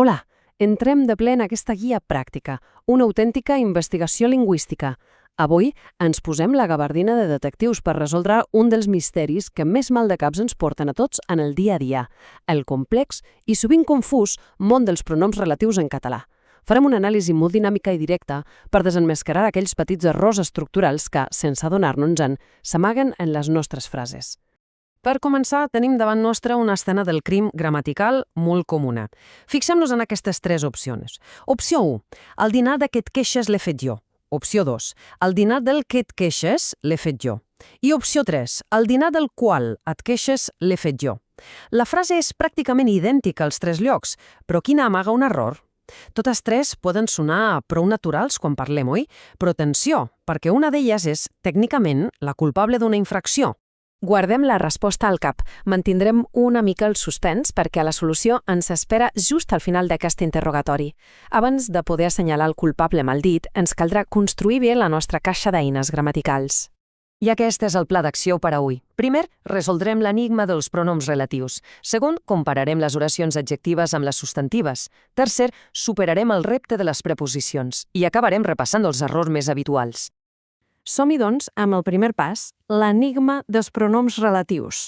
Hola, entrem de ple en aquesta guia pràctica, una autèntica investigació lingüística. Avui ens posem la gabardina de detectius per resoldre un dels misteris que més maldecaps ens porten a tots en el dia a dia, el complex i sovint confús món dels pronoms relatius en català. Farem una anàlisi molt dinàmica i directa per desenmascarar aquells petits errors estructurals que, sense adonar-nos-en, s'amaguen en les nostres frases. Per començar, tenim davant nostre una escena del crim gramatical molt comuna. Fixem-nos en aquestes tres opcions. Opció 1. El dinar de què et queixes l'he fet jo. Opció 2. El dinar del que et queixes l'he fet jo. I opció 3. El dinar del qual et queixes l'he fet jo. La frase és pràcticament idèntica als tres llocs, però quina amaga un error? Totes tres poden sonar prou naturals quan parlem, oi? Però atenció, perquè una d'elles és, tècnicament, la culpable d'una infracció. Guardem la resposta al cap. Mantindrem una mica el suspens perquè la solució ens espera just al final d'aquest interrogatori. Abans de poder assenyalar el culpable amb el dit, ens caldrà construir bé la nostra caixa d'eines gramaticals. I aquest és el pla d'acció per a avui. Primer, resoldrem l'enigma dels pronoms relatius. Segon, compararem les oracions adjectives amb les substantives. Tercer, superarem el repte de les preposicions. I acabarem repassant els errors més habituals. Som-hi, doncs, amb el primer pas, l'enigma dels pronoms relatius.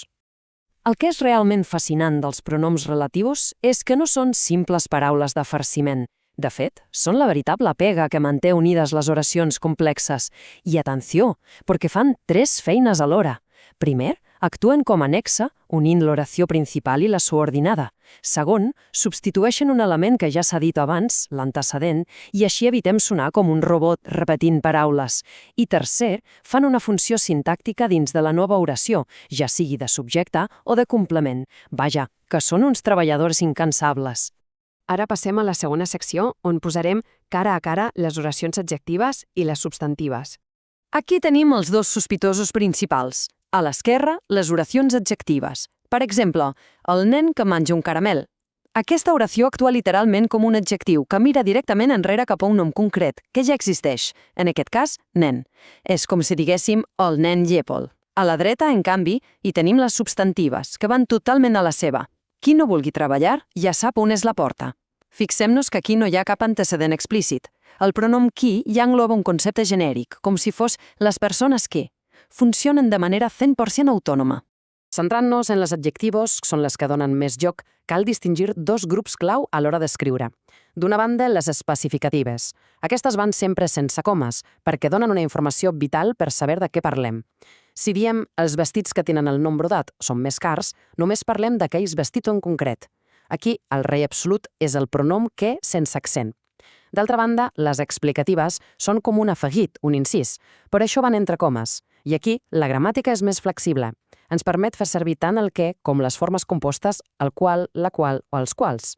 El que és realment fascinant dels pronoms relatius és que no són simples paraules de farciment. De fet, són la veritable pega que manté unides les oracions complexes. I atenció, perquè fan tres feines alhora. Primer, actuen com a nexe, unint l'oració principal i la subordinada. Segon, substitueixen un element que ja s'ha dit abans, l'antecedent, i així evitem sonar com un robot repetint paraules. I tercer, fan una funció sintàctica dins de la nova oració, ja sigui de subjecte o de complement. Vaja, que són uns treballadors incansables. Ara passem a la segona secció, on posarem cara a cara les oracions adjectives i les substantives. Aquí tenim els dos sospitosos principals. A l'esquerra, les oracions adjectives. Per exemple, el nen que menja un caramel. Aquesta oració actua literalment com un adjectiu que mira directament enrere cap a un nom concret, que ja existeix, en aquest cas, nen. És com si diguéssim el nen llépol. A la dreta, en canvi, hi tenim les substantives, que van totalment a la seva. Qui no vulgui treballar ja sap on és la porta. Fixem-nos que aquí no hi ha cap antecedent explícit. El pronom qui ja engloba un concepte genèric, com si fos les persones que. Funcionen de manera 100% autònoma. Centrant-nos en les adjectivos, són les que donen més joc, cal distingir dos grups clau a l'hora d'escriure. D'una banda, les especificatives. Aquestes van sempre sense comes, perquè donen una informació vital per saber de què parlem. Si diem els vestits que tenen el nom brodat són més cars, només parlem d'aquells vestits en concret. Aquí, el rei absolut és el pronom que sense accent. D'altra banda, les explicatives són com un afegit, un incís. Per això van entre comes. I aquí, la gramàtica és més flexible. Ens permet fer servir tant el que com les formes compostes el qual, la qual o els quals.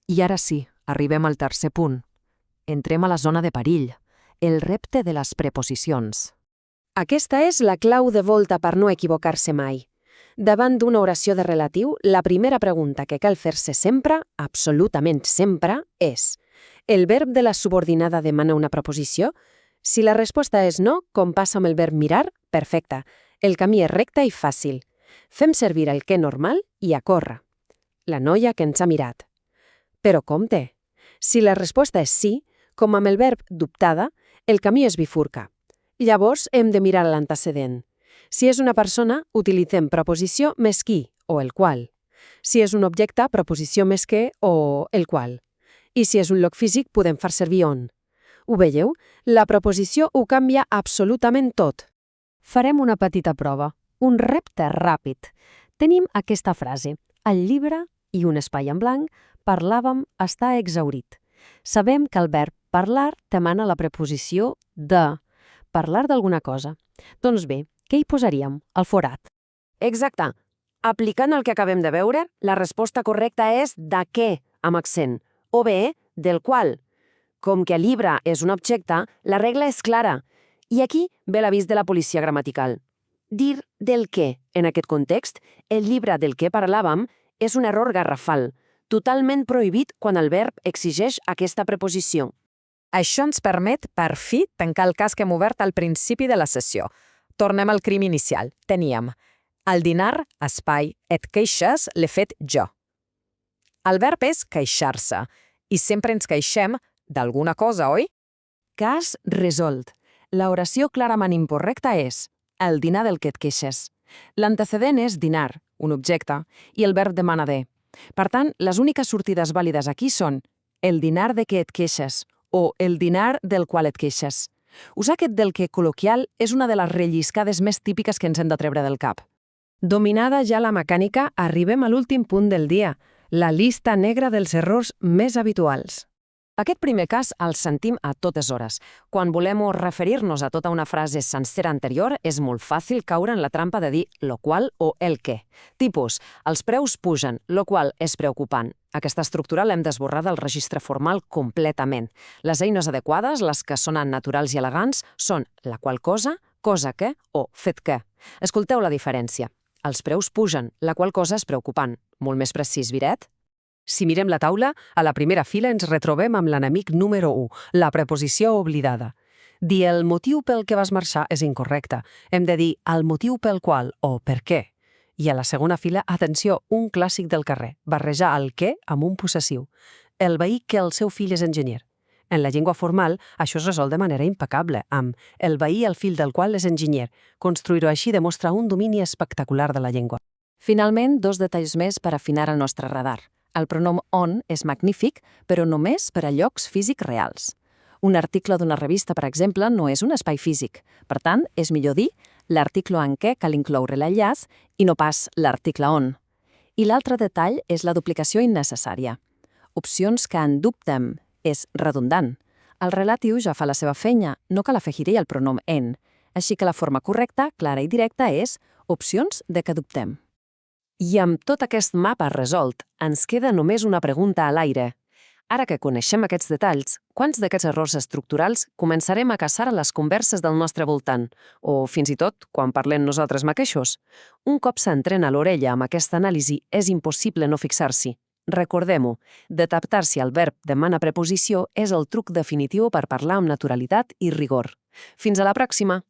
I ara sí, arribem al tercer punt. Entrem a la zona de perill, el repte de les preposicions. Aquesta és la clau de volta per no equivocar-se mai. Davant d'una oració de relatiu, la primera pregunta que cal fer-se sempre, absolutament sempre, és: el verb de la subordinada demana una preposició? Si la resposta és no, com passa amb el verb mirar, perfecte. El camí és recte i fàcil. Fem servir el que normal i a córrer. La noia que ens ha mirat. Però compte, si la resposta és sí, com amb el verb dubtada, el camí es bifurca. Llavors hem de mirar l'antecedent. Si és una persona, utilitzem preposició més qui o el qual. Si és un objecte, preposició més que o el qual. I si és un lloc físic, podem fer servir on. Ho veieu? La preposició ho canvia absolutament tot. Farem una petita prova, un repte ràpid. Tenim aquesta frase: el llibre i un espai en blanc, parlàvem, està exhaurit. Sabem que el verb parlar demana la preposició de. Parlar d'alguna cosa. Doncs bé, què hi posaríem? El forat. Exacte. Aplicant el que acabem de veure, la resposta correcta és de què, amb accent, o bé del qual. Com que el llibre és un objecte, la regla és clara. I aquí ve l'avís de la policia gramatical. Dir del què, en aquest context, el llibre del que parlàvem, és un error garrafal, totalment prohibit quan el verb exigeix aquesta preposició. Això ens permet, per fi, tancar el cas que hem obert al principi de la sessió. Tornem al crim inicial. Teníem el dinar, espai, et queixes, l'he fet jo. El verb és queixar-se. I sempre ens queixem d'alguna cosa, oi? Cas resolt. La oració clarament incorrecta és el dinar del que et queixes. L'antecedent és dinar, un objecte, i el verb demana de. Per tant, les úniques sortides vàlides aquí són el dinar de què et queixes o el dinar del qual et queixes. Usar aquest del que col·loquial és una de les relliscades més típiques que ens hem de treure del cap. Dominada ja la mecànica, arribem a l'últim punt del dia, la llista negra dels errors més habituals. Aquest primer cas el sentim a totes hores. Quan volem referir-nos a tota una frase sencera anterior, és molt fàcil caure en la trampa de dir lo qual o el què. Tipus, els preus pugen, lo qual és preocupant. Aquesta estructura l'hem d'esborrar del registre formal completament. Les eines adequades, les que sonen naturals i elegants, són la qual cosa, cosa que o fet que. Escolteu la diferència. Els preus pugen, la qual cosa és preocupant. Molt més precís, Viret? Si mirem la taula, a la primera fila ens retrobem amb l'enemic número 1, la preposició oblidada. Dir el motiu pel que vas marxar és incorrecte. Hem de dir el motiu pel qual o per què. I a la segona fila, atenció, un clàssic del carrer, barrejar el què amb un possessiu. El veí que el seu fill és enginyer. En la llengua formal, això es resol de manera impecable, amb el veí el fill del qual és enginyer. Construir-ho així demostra un domini espectacular de la llengua. Finalment, 2 detalls més per afinar el nostre radar. El pronom on és magnífic, però només per a llocs físics reals. Un article d'una revista, per exemple, no és un espai físic. Per tant, és millor dir l'article en què cal incloure l'enllaç i no pas l'article on. I l'altre detall és la duplicació innecessària. Opcions que en dubtem és redundant. El relatiu ja fa la seva feina, no cal afegir-hi el pronom en. Així que la forma correcta, clara i directa és opcions de que dubtem. I amb tot aquest mapa resolt, ens queda només una pregunta a l'aire. Ara que coneixem aquests detalls, quants d'aquests errors estructurals començarem a caçar a les converses del nostre voltant? O, fins i tot, quan parlem nosaltres mateixos? Un cop s'entrena l'orella amb aquesta anàlisi, és impossible no fixar-s'hi. Recordem-ho, d'adaptar-s'hi al verb demana preposició és el truc definitiu per parlar amb naturalitat i rigor. Fins a la pròxima!